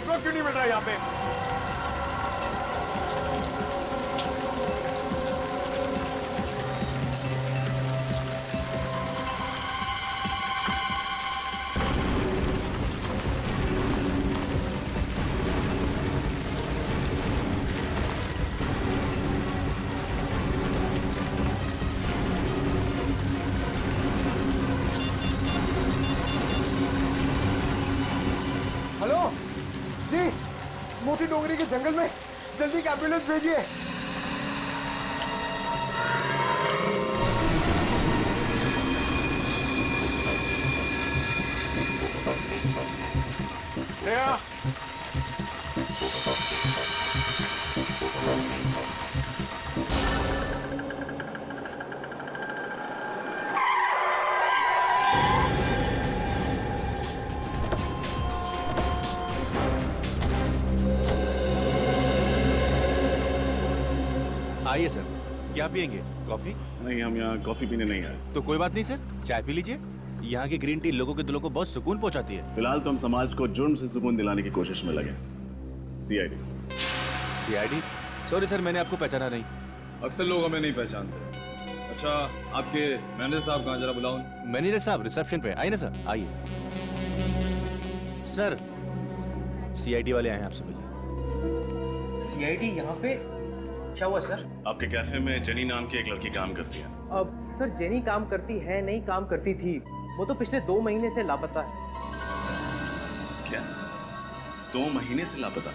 Network क्यों नहीं मिल रहा है यहाँ पे? हेलो जी, मोती डोंगरी के जंगल में जल्दी एक एम्बुलेंस भेजिए। श्रेया, आइए सर, क्या पियेंगे? कॉफी? नहीं, हम यहाँ कॉफी पीने नहीं आए। तो कोई बात नहीं सर, चाय पी लीजिए। यहाँ की ग्रीन टी लोगों के दिलों को बहुत सुकून पहुंचाती है। फिलहाल तो हम समाज को जुर्म से सुकून दिलाने की कोशिश में लगे। सीआईडी। सीआईडी? सॉरी सर, मैंने आपको पहचाना नहीं। अक्सर लोग हमें नहीं पहचानते। अच्छा, आपके मैनेजर साहब कहाँ, जरा बुलाओ। मैनेजर साहब रिसेप्शन पे। आइए ना सर, आइए। सर, सीआईडी वाले आए हैं आपसे मिलने। सीआईडी यहाँ पे? क्या हुआ सर? आपके कैफे में जेनी नाम की एक लड़की काम करती है। अब सर, जेनी काम करती है नहीं, काम करती थी। वो तो पिछले 2 महीने से लापता है। क्या? 2 महीने से लापता?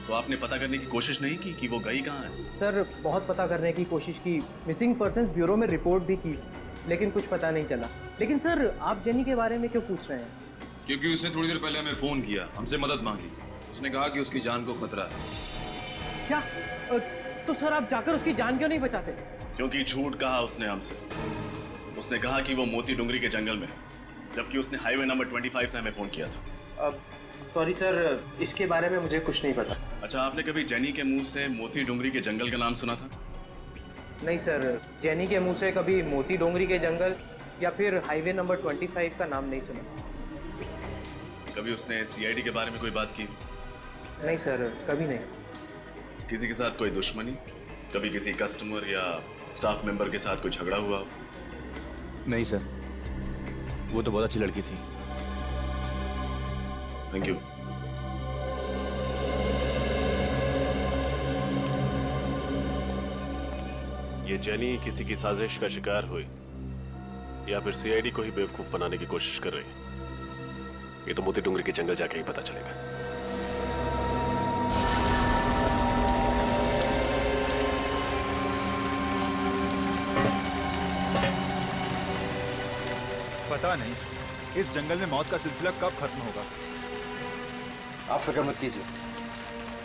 तो आपने पता करने की कोशिश नहीं की कि वो गई कहाँ है? सर, बहुत पता करने की कोशिश की, मिसिंग पर्सन्स ब्यूरो में रिपोर्ट भी की, लेकिन कुछ पता नहीं चला। लेकिन सर, आप जेनी के बारे में क्यों पूछ रहे हैं? क्योंकि उसने थोड़ी देर पहले हमें फोन किया, हमसे मदद मांगी। उसने कहा कि उसकी जान को खतरा है। क्या? तो सर, आप जाकर उसकी जान क्यों नहीं बचाते? क्योंकि झूठ कहा उसने हमसे। उसने कहा कि वो मोती डुंगरी के जंगल में, जबकि उसने हाईवे नंबर 25 से हमें फोन किया था। सॉरी सर, इसके बारे में मुझे कुछ नहीं पता। अच्छा, आपने कभी जेनी के मुंह से मोती डुंगरी के जंगल का नाम सुना था? नहीं सर, जेनी के मुंह से कभी मोती डोंगरी के जंगल या फिर हाईवे नंबर 25 का नाम नहीं सुना। कभी उसने सीआईडी के बारे में कोई बात की? नहीं सर, कभी नहीं। किसी के साथ कोई दुश्मनी? कभी किसी कस्टमर या स्टाफ मेंबर के साथ कोई झगड़ा हुआ? नहीं सर, वो तो बहुत अच्छी लड़की थी। Thank you. ये जेनी किसी की साजिश का शिकार हुई या फिर सीआईडी को ही बेवकूफ बनाने की कोशिश कर रही है, ये तो मोती डुंगरी के जंगल जाके ही पता चलेगा। पता नहीं इस जंगल में मौत का सिलसिला कब खत्म होगा। आप फिक्र मत कीजिए,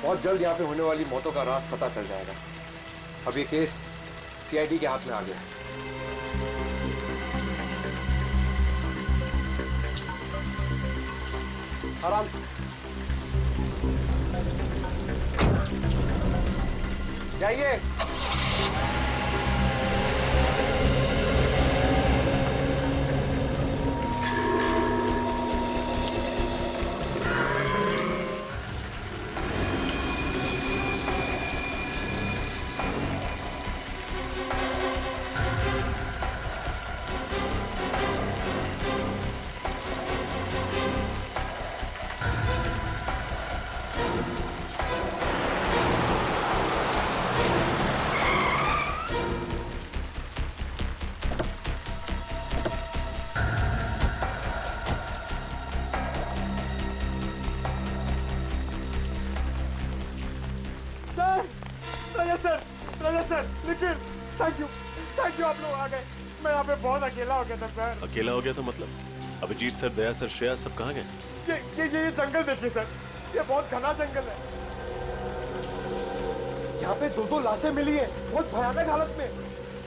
बहुत जल्द यहाँ पे होने वाली मौतों का राज पता चल जाएगा। अब ये केस सीआईडी के हाथ में आ गया। आराम से जाइए। सर, निखिल, थैंक यू, आप लोग आ गए। मैं यहाँ पे बहुत अकेला हो गया था सर। अकेला हो गया तो मतलब? अभिजीत सर, दया सर, श्रेया सब कहाँ गए? ये जंगल देखिए सर, ये बहुत घना जंगल है। यहाँ पे 2 लाशें मिली है, बहुत भयानक हालत में।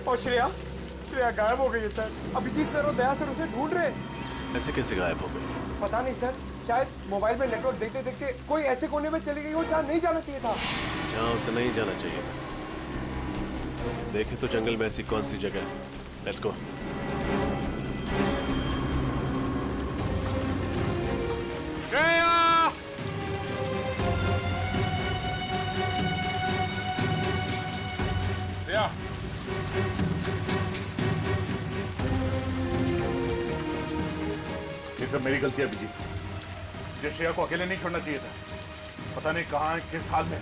और श्रेया गायब हो गई है सर। अभिजीत सर और दया सर उसे ढूंढ रहे हैं। ऐसे कैसे गायब हो गई? पता नहीं सर, शायद मोबाइल में नेटवर्क देखते देखते कोई ऐसे कोने में चली गई हो जहाँ नहीं जाना चाहिए था। जहाँ उसे नहीं जाना चाहिए था। देखे तो जंगल में ऐसी कौन सी जगह है? Let's go. श्रेया! सब मेरी गलती है अभिजीत। मुझे श्रेया को अकेले नहीं छोड़ना चाहिए था। पता नहीं कहाँ है, किस हाल में।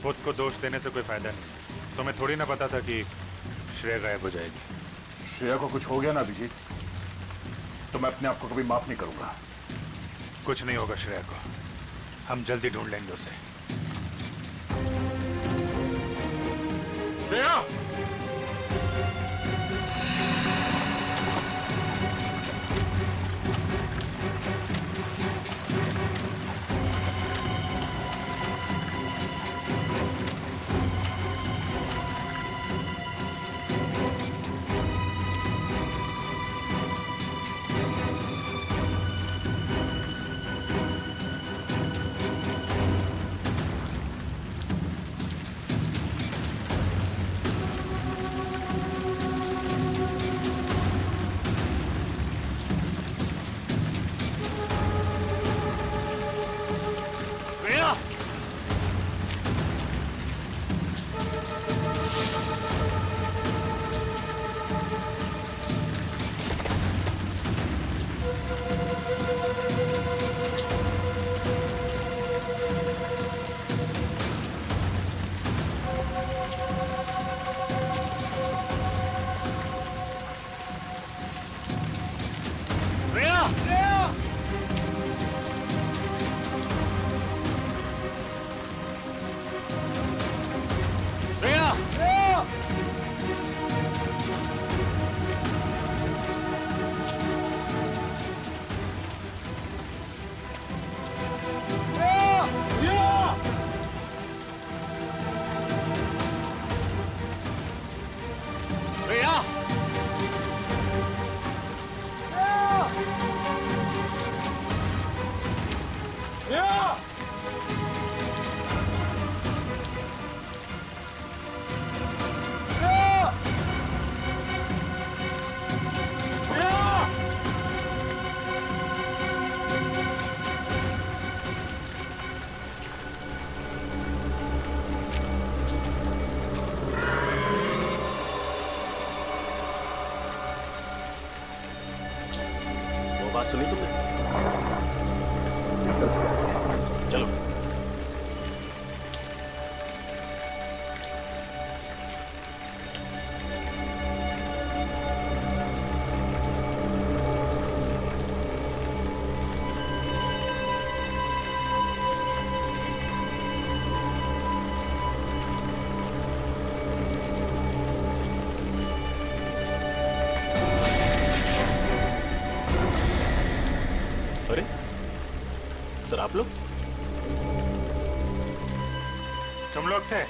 खुद को दोष देने से कोई फायदा नहीं। तुम्हें थोड़ी ना पता था कि श्रेया गायब हो जाएगी। श्रेया को कुछ हो गया ना अभिजीत, तो मैं अपने आप को कभी माफ नहीं करूंगा। कुछ नहीं होगा श्रेया को, हम जल्दी ढूंढ लेंगे उसे। श्रेया! बात सुनी तुमने? चलो। अरे सर, आप लोग? तुम लोग थे?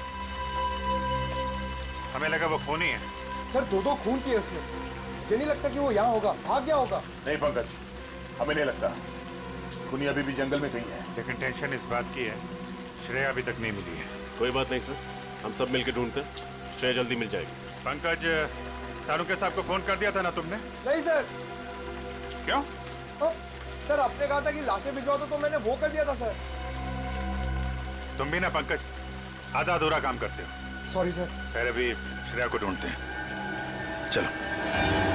हमें लगा वो खूनी है। सर, दो खून किए उसने। मुझे नहीं लगता कि वो यहाँ होगा, भाग गया होगा। नहीं पंकज, हमें नहीं लगता। खूनी अभी भी जंगल में कहीं है। लेकिन टेंशन इस बात की है, श्रेया अभी तक नहीं मिली है। कोई बात नहीं सर, हम सब मिलकर ढूंढते हैं, श्रेया जल्दी मिल जाएगी। पंकज, सारू साहब को फोन कर दिया था ना तुमने? नहीं सर। क्यों? सर, आपने कहा था कि लाशें भिजवा दो, तो मैंने वो कर दिया था सर। तुम भी ना पंकज आधा अधूरा काम करते हो। Sorry sir. खैर, अभी श्रेया को ढूंढते हैं, चलो।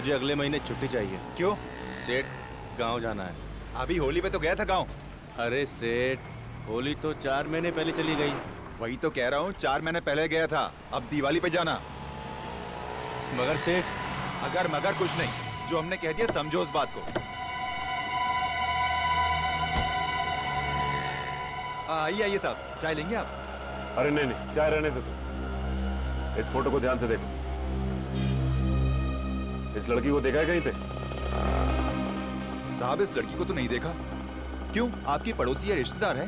मुझे अगले महीने छुट्टी चाहिए। क्यों? सेठ, गांव जाना है। अभी होली पे तो गया था गांव। अरे सेठ, होली तो 4 महीने पहले चली गई। वही तो कह रहा हूँ, 4 महीने पहले गया था, अब दिवाली पे जाना। मगर सेठ, अगर मगर कुछ नहीं, जो हमने कह दिया समझो उस बात को। आइए आइए साहब, चाय लेंगे आप? अरे नहीं नहीं, चाय रहने दो तुम। इस फोटो को ध्यान से देखो। इस लड़की को देखा है कहीं पे? साहब इस लड़की को तो नहीं देखा। क्यों, आपकी पड़ोसी या रिश्तेदार है?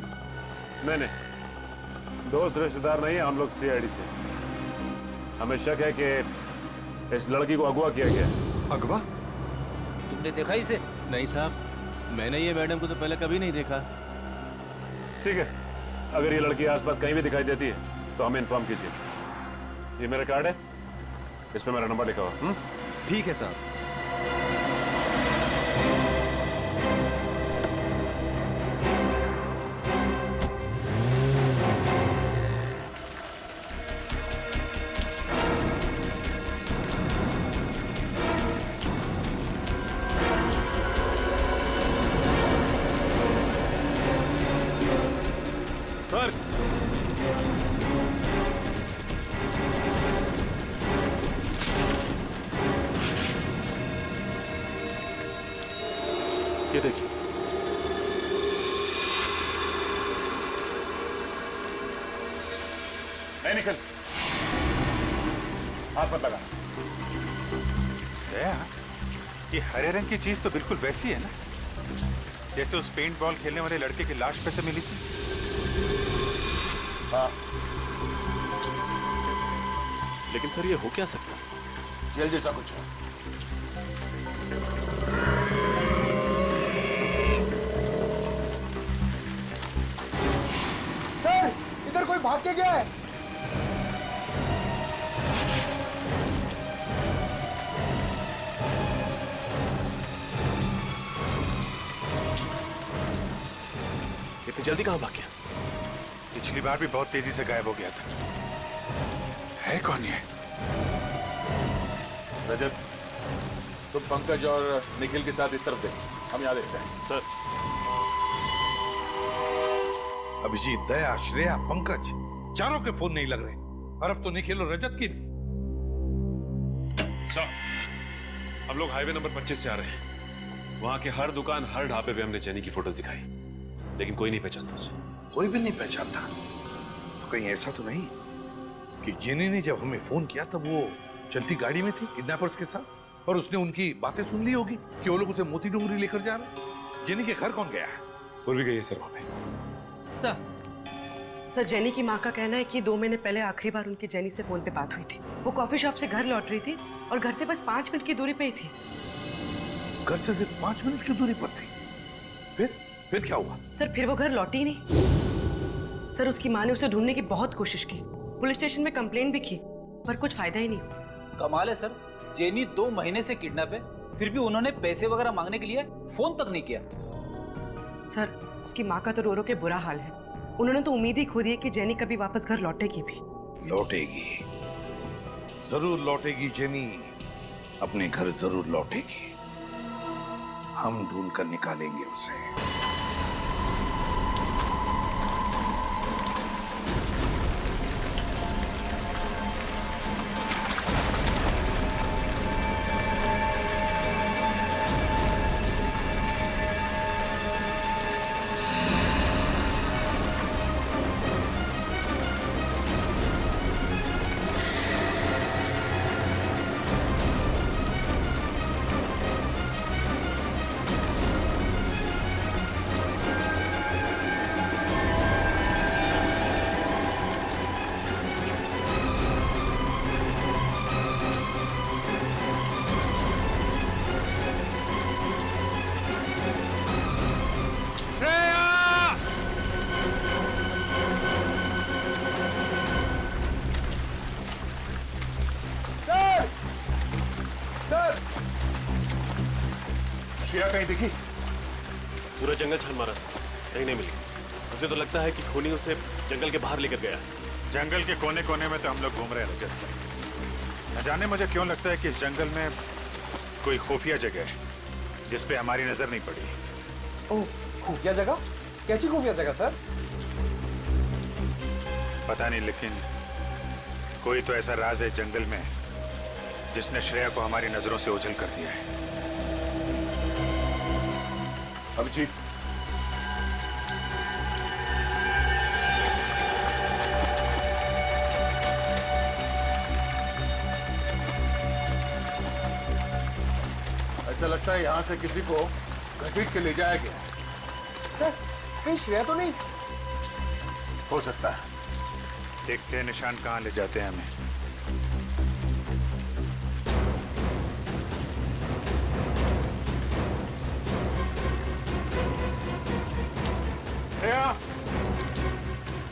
नहीं नहीं, दोस्त रिश्तेदार नहीं है, हम लोग सीआईडी से। हमें शक है कि इस लड़की को अगवा किया गया है। अगवा? तुमने देखा इसे? नहीं साहब, मैंने ये मैडम को तो पहले कभी नहीं देखा। ठीक है, अगर ये लड़की आसपास कहीं भी दिखाई देती है तो हमें इन्फॉर्म कीजिए। ये मेरा कार्ड है, इस पे मेरा नंबर लिखा हुआ। ठीक है साहब। सर, ये देखिए। निकल, हाथ मत लगा। दया, ये हरे रंग की चीज तो बिल्कुल वैसी है ना, जैसे उस पेंट बॉल खेलने वाले लड़के की लाश पे से मिली थी। हाँ, लेकिन सर ये हो क्या सकता है? जेल जैसा कुछ है। सर, इधर कोई भाग के गया है। इतनी जल्दी कहाँ भाग गया? पिछली बार भी बहुत तेजी से गायब हो गया था। है कौन ये? रजत, तुम पंकज और निखिल के साथ इस तरफ देखो, हम यहाँ देखते हैं। सर, अभिजीत, दया, श्रेया, पंकज, चारों के फोन नहीं लग रहे, और अब तो निखिल और रजत की भी। सर, हम लोग हाईवे नंबर 25 से आ रहे हैं। वहां के हर दुकान, हर ढाबे पे हमने जेनी की फोटोज दिखाई, लेकिन कोई नहीं पहचानता उसे। कोई भी नहीं पहचानता। तो कहीं ऐसा तो नहीं कि जेनी ने जब हमें फोन किया तब वो चलती गाड़ी में थी किडनैपर्स के साथ, और उसने उनकी बातें सुन ली होगी कि वो लोग उसे मोती डूंगरी लेकर जा रहे हैं। जेनी के घर कौन गया है? पूर्वी गई है सर वहां पे। सर, जेनी की माँ का कहना है कि 2 महीने पहले आखिरी बार उनकी जेनी से फोन पे बात हुई थी। वो कॉफी शॉप से घर लौट रही थी और घर से बस 5 मिनट की दूरी पे ही थी। घर से सिर्फ 5 मिनट की दूरी पर थी। फिर क्या हुआ? सर, फिर वो घर लौटी ही नहीं। सर, उसकी माँ ने उसे ढूंढने की बहुत कोशिश की, पुलिस स्टेशन में कंप्लेंट भी की, पर कुछ फायदा ही नहीं हुआ। कमाल है सर, जेनी 2 महीने से किडनैप है, फिर भी उन्होंने पैसे वगैरह मांगने के लिए फोन तक नहीं किया। सर, उसकी माँ का तो रो रो के बुरा हाल है। उन्होंने तो उम्मीद ही खो दी है कि जेनी कभी वापस घर लौटेगी भी। लौटेगी, जरूर लौटेगी। जेनी अपने घर जरूर लौटेगी। हम ढूंढ कर निकालेंगे उसे। श्रेया कहीं दिखी? पूरा जंगल छान मारा सर, कहीं नहीं मिली। मुझे तो लगता है कि खूनी उसे जंगल के बाहर लेकर गया। जंगल के कोने कोने में तो हम लोग घूम रहे हैं रजत। न जाने मुझे क्यों लगता है कि इस जंगल में कोई खुफिया जगह है जिस पे हमारी नजर नहीं पड़ी। ओह, खुफिया जगह? कैसी खुफिया जगह सर? पता नहीं, लेकिन कोई तो ऐसा राज है जंगल में जिसने श्रेया को हमारी नजरों से ओझल कर दिया है। अभिजीत, ऐसा लगता है यहां से किसी को घसीट के ले जाया गया। सर, कहीं श्रेया तो नहीं? हो सकता है। देखते हैं निशान कहाँ ले जाते हैं हमें। श्रेया!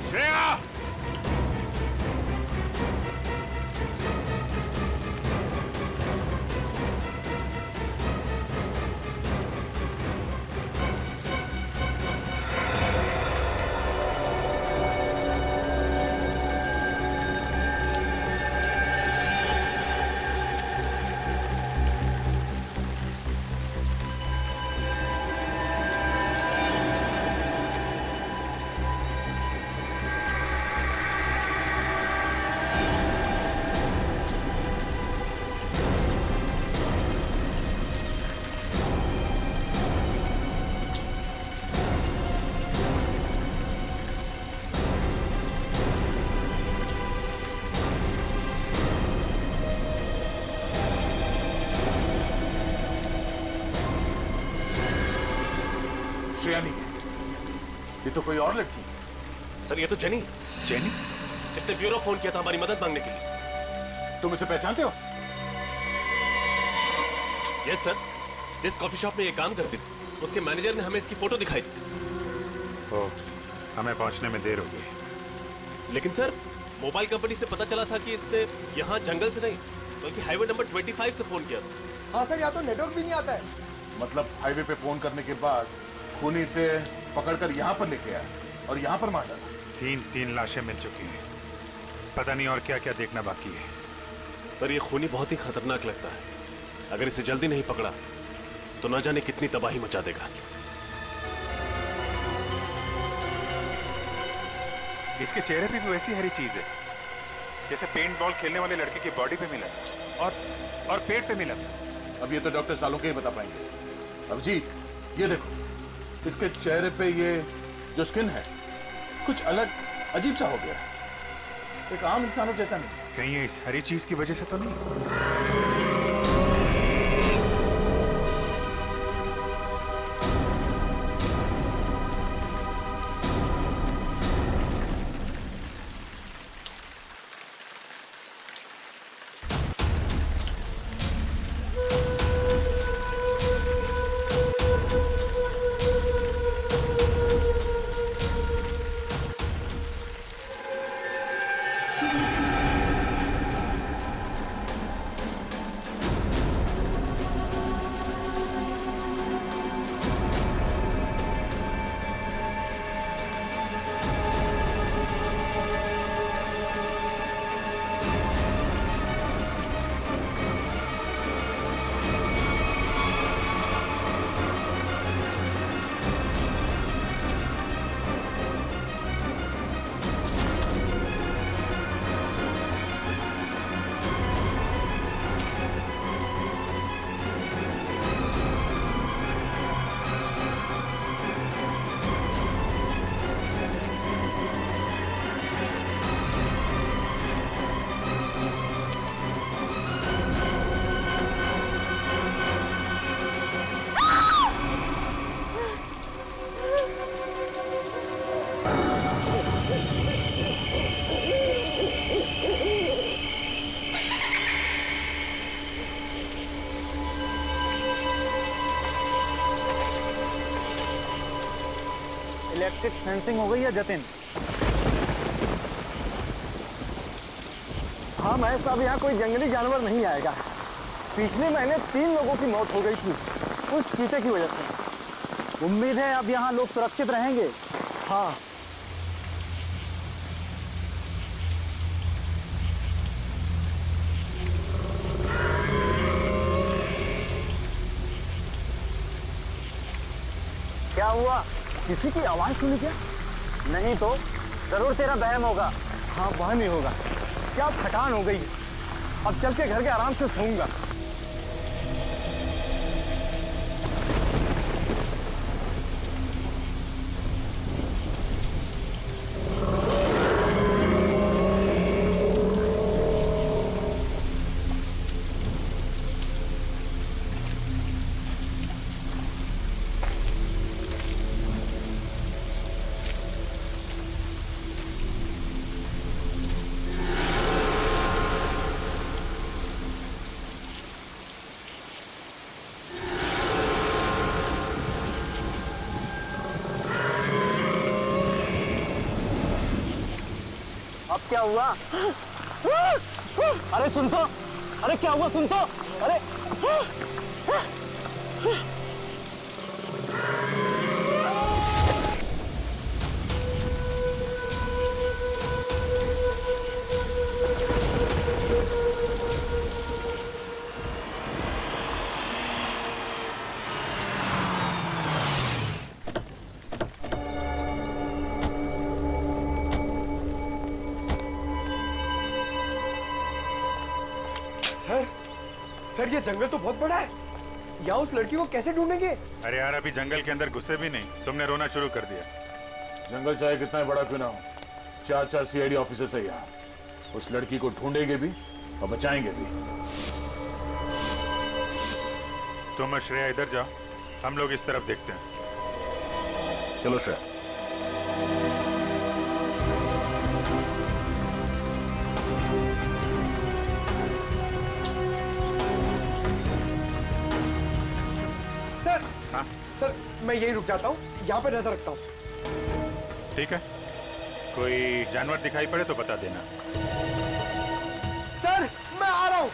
श्रेया! श्रेया नहीं है, ये तो कोई और लड़की है। सर, ये तो जेनी। जेनी? जिसने ब्यूरो फोन किया था हमारी मदद मांगने के लिए। तुम इसे पहचानते हो? यस सर, जिस कॉफी शॉप में ये काम करती थी उसके मैनेजर ने हमें इसकी फोटो दिखाई थी। ओह, हमें पहुंचने में देर हो गई। लेकिन सर, मोबाइल कंपनी से पता चला था कि इसने यहाँ जंगल से नहीं बल्कि हाईवे नंबर 25 से फोन किया था। हाँ सर, यहाँ तो नेटवर्क भी नहीं आता है। मतलब हाईवे पे फोन करने के बाद खूनी से पकड़कर यहाँ पर लेके आया और यहाँ पर मार डाला। तीन लाशें मिल चुकी हैं। पता नहीं और क्या क्या देखना बाकी है। सर, ये खूनी बहुत ही खतरनाक लगता है। अगर इसे जल्दी नहीं पकड़ा तो ना जाने कितनी तबाही मचा देगा। इसके चेहरे पे भी वैसी हरी चीज है जैसे पेंट बॉल खेलने वाले लड़के की बॉडी पे मिला और पेट पे मिला। अब ये तो डॉक्टर सालों के ही बता पाएंगे। अभिजीत, ये देखो, इसके चेहरे पे ये जो स्किन है कुछ अलग अजीब सा हो गया है, एक आम इंसानों जैसा नहीं। कहीं ये इस हरी चीज की वजह से तो नहीं? इलेक्ट्रिक फेंसिंग हो गई है जतिन? हाँ महेश साहब, यहाँ कोई जंगली जानवर नहीं आएगा। पिछले महीने 3 लोगों की मौत हो गई थी उस चीते की वजह से। उम्मीद है अब यहाँ लोग सुरक्षित रहेंगे। हाँ, क्या हुआ? किसी की आवाज सुनी क्या? नहीं तो जरूर तेरा बहम होगा। हाँ वह नहीं होगा। क्या थकान हो गई, अब चल के घर के आराम से सोऊंगा। अब क्या हुआ? अरे सुन तो, अरे क्या हुआ सुन तो, अरे सर ये जंगल तो बहुत बड़ा है, यहाँ उस लड़की को कैसे ढूंढेंगे? अरे यार अभी जंगल के अंदर घुसे भी नहीं, तुमने रोना शुरू कर दिया। जंगल चाहे कितना बड़ा क्यों ना हो, 4 सीआईडी ऑफिसर्स है यहाँ। उस लड़की को ढूंढेंगे भी और बचाएंगे भी। तुम और श्रेया इधर जाओ, हम लोग इस तरफ देखते हैं। चलो श्रेया। हाँ? सर मैं यही रुक जाता हूँ, यहाँ पे नजर रखता हूँ। ठीक है, कोई जानवर दिखाई पड़े तो बता देना। सर मैं आ रहा हूँ।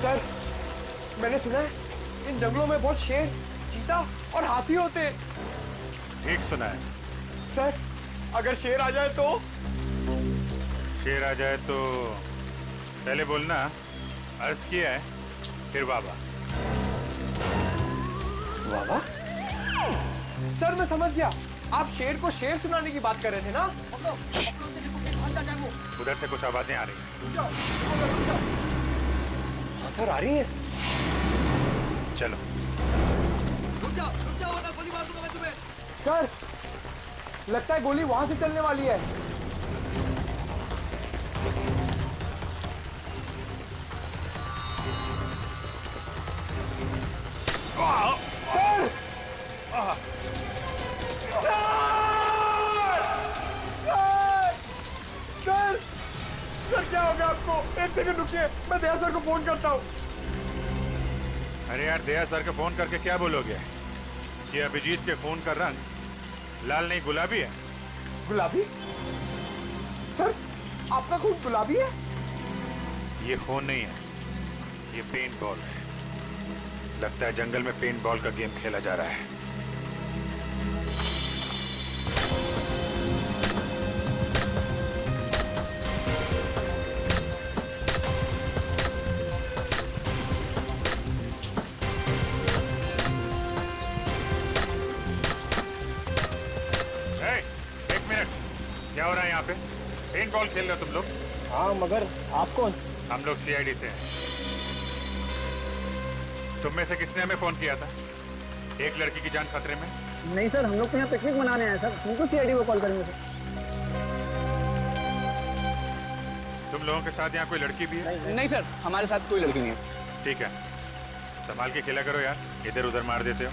सर मैंने सुना है इन जंगलों में बहुत शेर, चीता और हाथी होते हैं। ठीक सुना है। सर अगर शेर आ जाए तो? शेर आ जाए तो पहले बोलना अर्ज किया है, फिर बाबा। बाबा? सर मैं समझ गया, आप शेर को शेर सुनाने की बात कर रहे थे ना? उधर से कुछ आवाजें आ रही हैं। सर आ रही है। चलो रुक जाओ वरना गोली मार दूंगा मैं तुम्हें। सर लगता है गोली वहां से चलने वाली है। सर! सर! सर क्या हो गया आपको? एक सेकंड रुकिए, मैं दया सर को फोन करता हूँ। अरे यार दया सर को फोन करके क्या बोलोगे? ये अभिजीत के फोन का रंग लाल नहीं गुलाबी है। गुलाबी? सर आपका खून गुलाबी है? ये खून नहीं है, ये पेंट बॉल है। लगता है जंगल में पेंट बॉल का गेम खेला जा रहा है। एक मिनट, क्या हो रहा है यहाँ पे? पेंट बॉल खेल रहे हो तुम लोग? हाँ मगर आप कौन? हम लोग सीआईडी से हैं। तुम में से किसने हमें फोन किया था? एक लड़की की जान खतरे में? नहीं सर, हम लोग तो यहाँ पिकनिक मनाने आए सर, तुमको सीआईडी को कॉल करेंगे सर। तुम लोगों के साथ यहाँ कोई लड़की भी है? नहीं सर, हमारे साथ कोई लड़की नहीं है। ठीक है, संभाल के खेला करो यार, इधर उधर मार देते हो।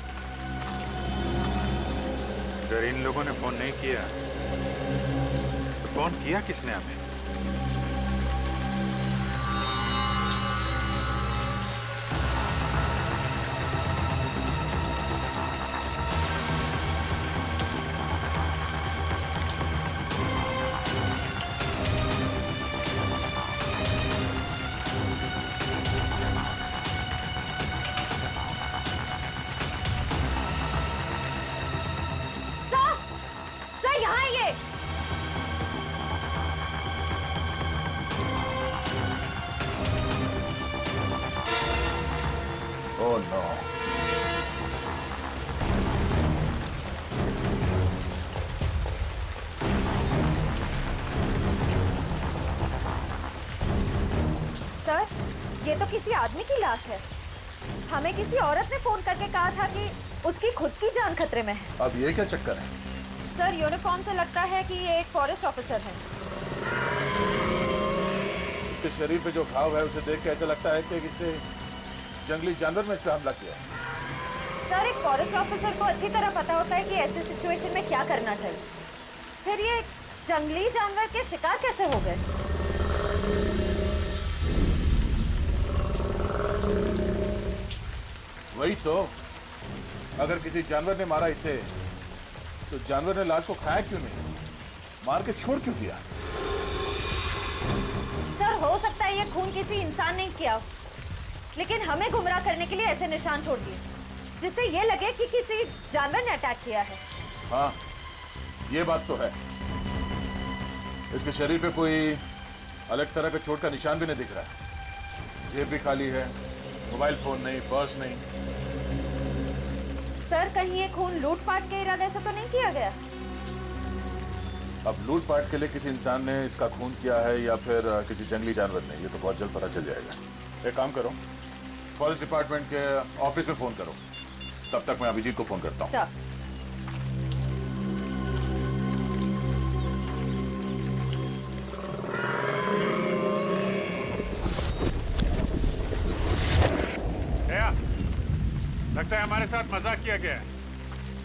अगर इन लोगों ने फोन नहीं किया तो फोन किया किसने हमें? Oh no. सर, ये तो किसी आदमी की लाश है। हमें किसी औरत ने फोन करके कहा था कि उसकी खुद की जान खतरे में है। अब ये क्या चक्कर है? सर, यूनिफॉर्म से लगता है कि ये एक फॉरेस्ट ऑफिसर है। इसके शरीर पे जो घाव है उसे देख के ऐसा लगता है कि किसी जंगली जानवर ने इस पे हमला किया। सर, एक फॉरेस्ट ऑफिसर को अच्छी तरह पता होता है कि ऐसे सिचुएशन में क्या करना चाहिए। फिर ये जंगली जानवर के शिकार कैसे हो गए? वही तो, अगर किसी जानवर ने मारा इसे तो जानवर ने लाश को खाया क्यों नहीं, मार के छोड़ क्यों दिया? सर, हो सकता है ये खून किसी इंसान ने किया हो, लेकिन हमें गुमराह करने के लिए ऐसे निशान छोड़ दिए जिससे ये लगे कि किसी जानवर ने अटैक किया है। हाँ, ये बात तो है। इसके शरीर पे कोई अलग तरह का चोट का निशान भी नहीं दिख रहा। जेब भी खाली है, मोबाइल फोन नहीं, पर्स नहीं। सर, कहीं ये खून लूटपाट के इरादे से तो नहीं किया गया? अब लूटपाट के लिए किसी इंसान ने इसका खून किया है या फिर किसी जंगली जानवर ने, ये तो बहुत जल्द पता चल जाएगा। एक काम करो, फॉरेस्ट डिपार्टमेंट के ऑफिस में फोन करो, तब तक मैं अभिजीत को फोन करता हूँ। लगता है हमारे साथ मजाक किया गया है।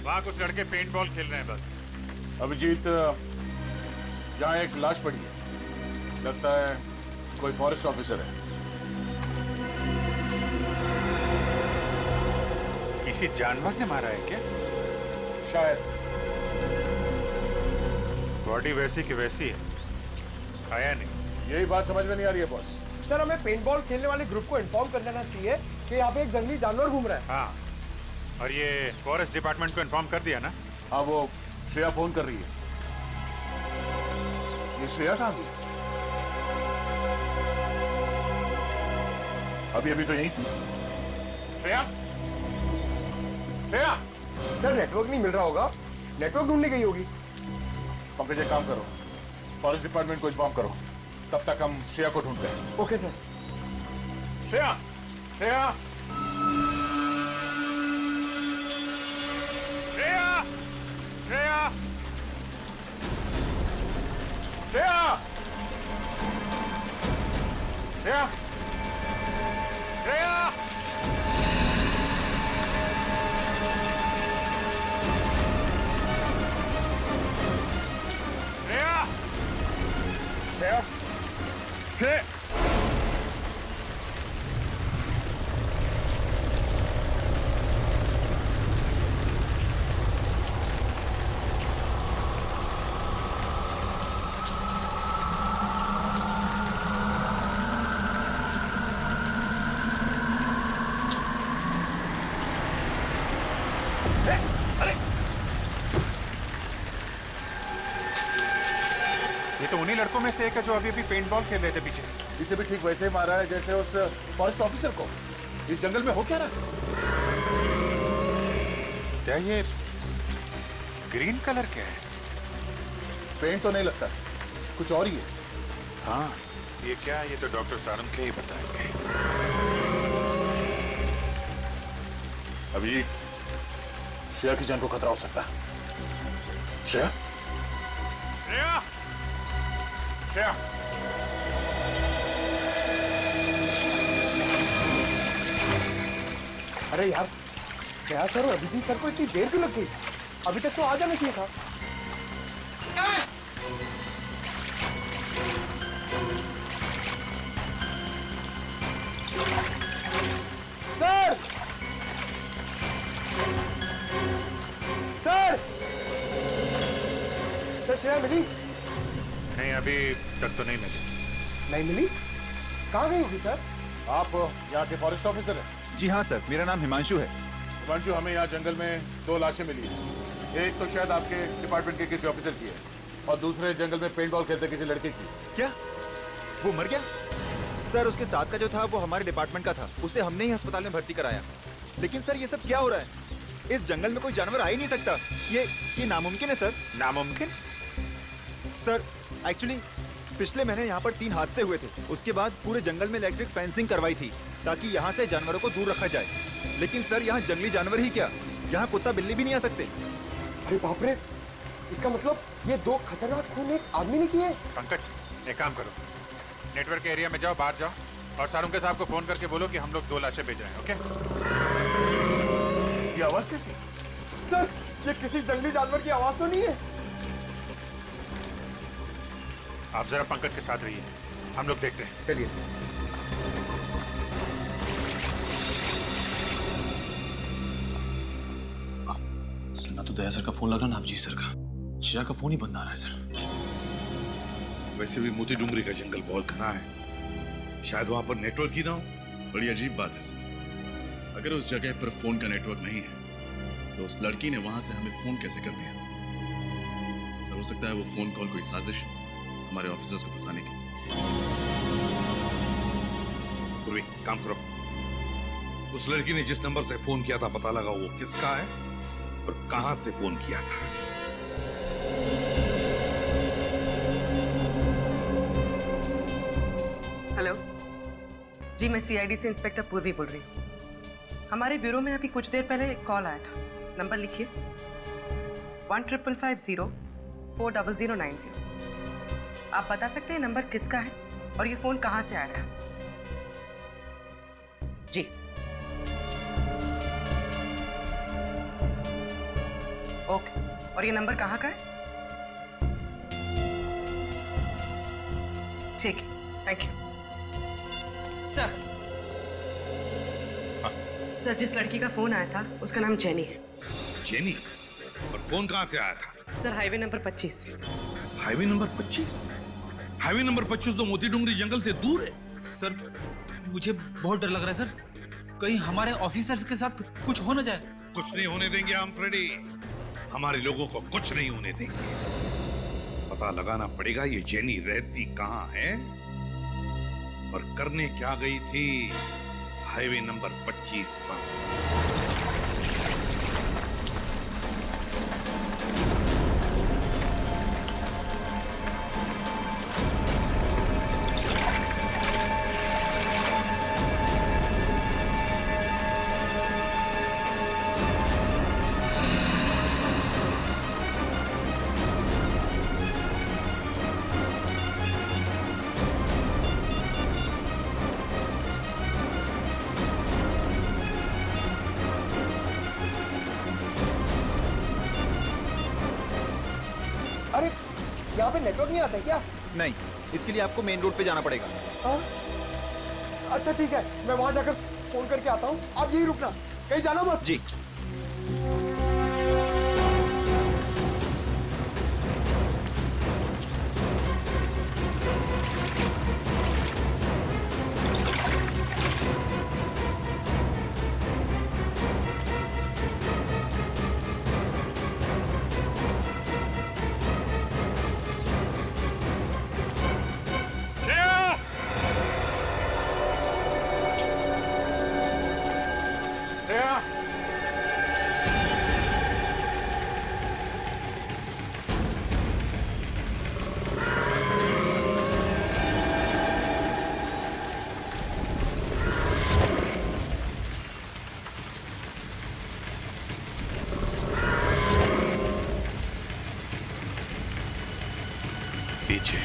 वहाँ कुछ लड़के पेंट बॉल खेल रहे हैं बस। अभिजीत, यहाँ एक लाश पड़ी है, लगता है कोई फॉरेस्ट ऑफिसर है। किसी जानवर ने मारा है क्या? शायद। बॉडी वैसी की वैसी है, खाया नहीं। यही बात समझ में नहीं आ रही है बॉस। सर, हमें पेंटबॉल खेलने वाले ग्रुप को इन्फॉर्म कर देना चाहिए कि यहाँ पे एक जंगली जानवर घूम रहा है। हाँ, और ये फॉरेस्ट डिपार्टमेंट को इन्फॉर्म कर दिया ना? हाँ, वो श्रेया फोन कर रही है। ये श्रेया कहाँ गई? अभी तो यही थी। श्रेया, श्रेया। सर, नेटवर्क नहीं मिल रहा होगा, नेटवर्क ढूंढने गई होगी। पंकज, एक काम करो, फॉरेस्ट डिपार्टमेंट को इन्फॉर्म करो, तब तक हम श्रेया को ढूंढते हैं। Okay sir. श्रेया, श्रेया, श्रेया, श्रेया, श्रेया, श्रेया, श्रेया। श्रेया, श्रेया। ये तो उन्हीं लड़कों में से एक है जो अभी पेंट बॉल खेल रहे थे पीछे। इसे भी ठीक वैसे ही मारा है जैसे उस फॉरेस्ट ऑफिसर को। इस जंगल में हो क्या रहा? क्या ये ग्रीन कलर क्या है? पेंट तो नहीं लगता, कुछ और ही है। हाँ, ये क्या है? ये तो डॉक्टर सारंग के ही बताएंगे। अभी श्रेया की जान को खतरा हो सकता है। श्रेया, श्रेया, श्रेया। अरे यार, क्या सर और अभिजीत सर को इतनी देर क्यों लग गई? अभी तक तो आ जाना चाहिए था। सर, सर, सर, श्रेया मिली? नहीं, अभी तक तो नहीं मिली। नहीं मिली? कहाँ गई होगी सर? आप यहाँ के फॉरेस्ट ऑफिसर हैं? जी हाँ सर, मेरा नाम हिमांशु है। हिमांशु, हमें यहाँ जंगल में 2 लाशें मिली हैं। एक तो शायद आपके डिपार्टमेंट के किसी ऑफिसर की है और दूसरे जंगल में पेंट बॉल खेलते किसी लड़के की। क्या वो मर गया? सर उसके साथ का जो था वो हमारे डिपार्टमेंट का था, उसे हमने ही अस्पताल में भर्ती कराया। लेकिन सर ये सब क्या हो रहा है? इस जंगल में कोई जानवर आ ही नहीं सकता। ये नामुमकिन है सर। नामुमकिन? सर एक्चुअली पिछले महीने यहाँ पर 3 हादसे हुए थे। उसके बाद पूरे जंगल में इलेक्ट्रिक फेंसिंग करवाई थी ताकि यहाँ से जानवरों को दूर रखा जाए। लेकिन सर यहाँ जंगली जानवर ही क्या, यहाँ कुत्ता बिल्ली भी नहीं आ सकते। अरे बाप रे, इसका मतलब ये 2 खतरनाक खून एक आदमी ने किए। पंकज, एक काम करो, नेटवर्क एरिया में जाओ, बाहर जाओ और सारुंके साहब को फोन करके बोलो कि हम लोग 2 लाशें भेज रहे हैं। ओके? ये आवाज कैसी? सर ये किसी जंगली जानवर की आवाज तो नहीं है। आप जरा पंकज के साथ रहिए, हम लोग देखते हैं। चलिए। सर ना तो दया सर का फोन लग रहा ना अभिजीत सर का। शिरा का फोन ही बंद आ रहा है सर। वैसे भी मोती डूंगरी का जंगल बहुत घना है, शायद वहां पर नेटवर्क ही ना हो। बड़ी अजीब बात है सर, अगर उस जगह पर फोन का नेटवर्क नहीं है तो उस लड़की ने वहां से हमें फोन कैसे कर दिया? सर हो सकता है वो फोन कॉल कोई साजिश हो हमारे ऑफिसर्स को फंसाने की। पूर्वी, काम करो, उस लड़की ने जिस नंबर से फोन किया था पता लगा वो किसका है और कहां से फोन किया था। हेलो जी, मैं सीआईडी से इंस्पेक्टर पूर्वी बोल रही हूँ। हमारे ब्यूरो में अभी कुछ देर पहले एक कॉल आया था। नंबर लिखिए 1550-40090। आप बता सकते हैं नंबर किसका है और ये फोन कहाँ से आया था? जी ओके, और ये नंबर कहाँ का है? ठीक है, थैंक यू सर। सर जिस लड़की का फोन आया था उसका नाम जेनी है। जेनी? और फोन कहां से आया था? सर हाईवे नंबर 25 से। Highway number 25? हाईवे नंबर 25 तो मोती डूंगरी जंगल से दूर है। सर मुझे बहुत डर लग रहा है सर, कहीं हमारे ऑफिसर्स के साथ कुछ हो ना जाए। कुछ नहीं होने देंगे हम फ्रेडी, हमारे लोगों को कुछ नहीं होने देंगे। पता लगाना पड़ेगा ये जेनी रहती कहां है और करने क्या गई थी हाईवे नंबर 25 पर। अरे यहाँ पे नेटवर्क नहीं आता है क्या? नहीं, इसके लिए आपको मेन रोड पे जाना पड़ेगा। अच्छा ठीक है, मैं वहां जाकर फोन करके आता हूँ। आप यही रुकना, कहीं जाना मत। जी। पीछे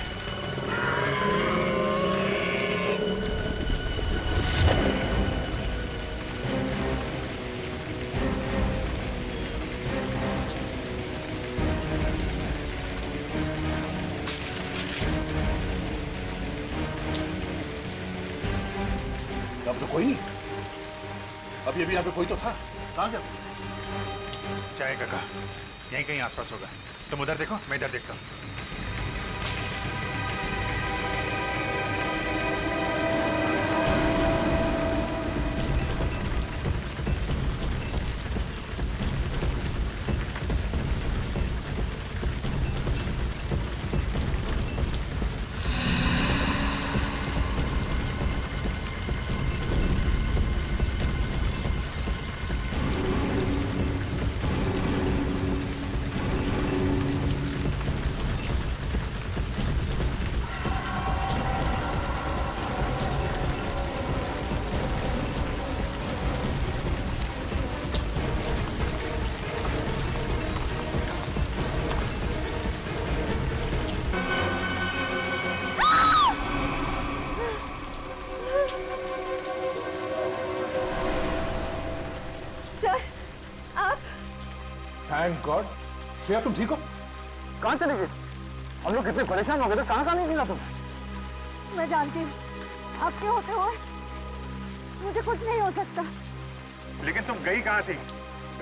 अब तो कोई नहीं। अभी अभी यहाँ पे कोई तो था, कहाँ गया? चाय काका यहीं कहीं आसपास होगा। तुम उधर देखो, मैं इधर देखता हूँ। Thank God. श्रेया तुम ठीक हो? कहाँ चले गए? हम लोग कितने परेशान हो गए थे, कहाँ नहीं मिला तुम? मैं जानती हूँ आपके होते हुए मुझे कुछ नहीं हो सकता। लेकिन तुम गई कहाँ थी?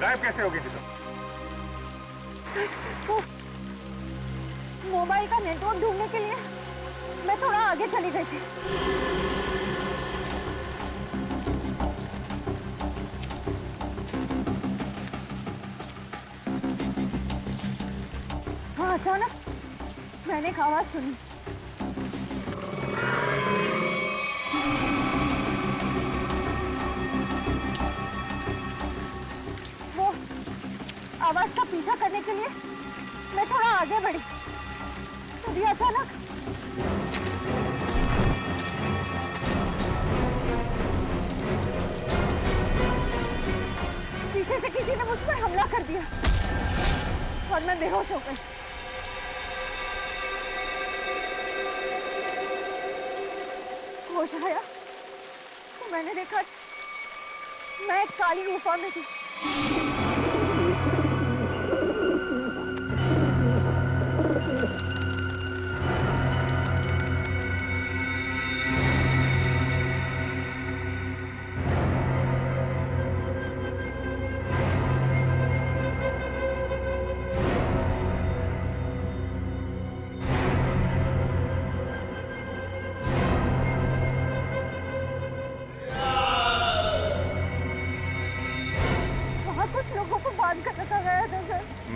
गायब कैसे हो गई थी तुम? मोबाइल का नेटवर्क ढूंढने के लिए मैं थोड़ा आगे चली गई थी। हाँ, अचानक मैंने एक आवाज सुनी। वो आवाज का पीछा करने के लिए मैं थोड़ा आगे बढ़ी, तभी अचानक पीछे से किसी ने मुझ पर हमला कर दिया और मैं बेहोश हो गई। होश आया तो मैंने देखा मैं एक काली गुफा में थी।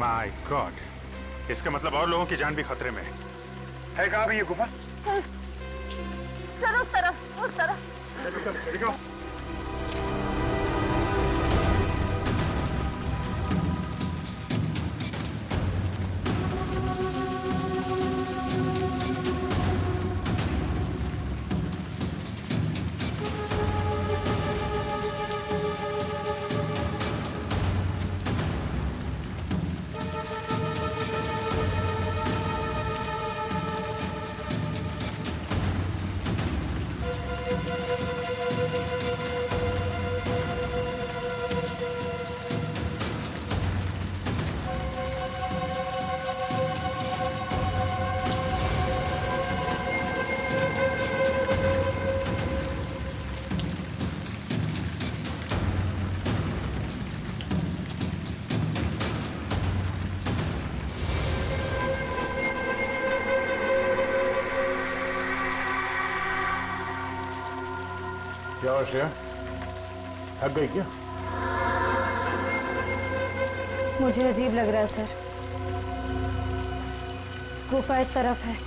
माय गॉड, इसका मतलब और लोगों की जान भी खतरे में है। कहाँ भी ये गुफा? सर उस तरफ। देखो। क्या हुआ श्रेया, थक गई क्या? मुझे अजीब लग रहा है सर। गुफा इस तरफ है।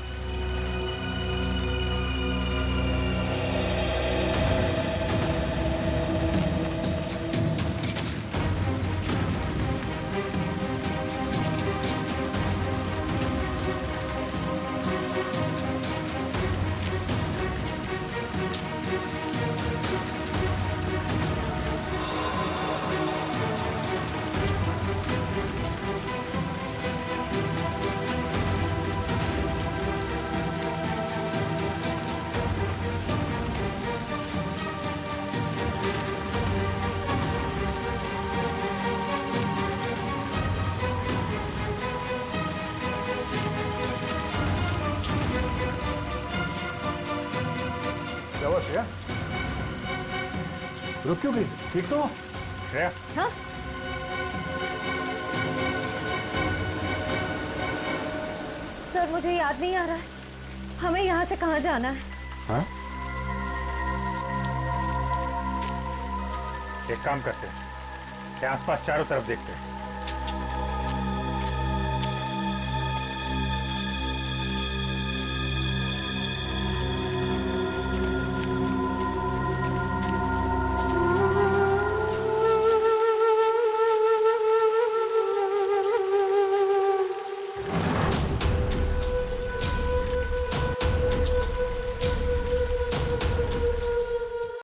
क्या हुआ श्रेया, रुक क्यों गई? ठीक तो हो? श्रेया, हाँ? सर मुझे याद नहीं आ रहा है, हमें यहाँ से कहाँ जाना है? हाँ? एक काम करते हैं, आसपास चारों तरफ देखते हैं।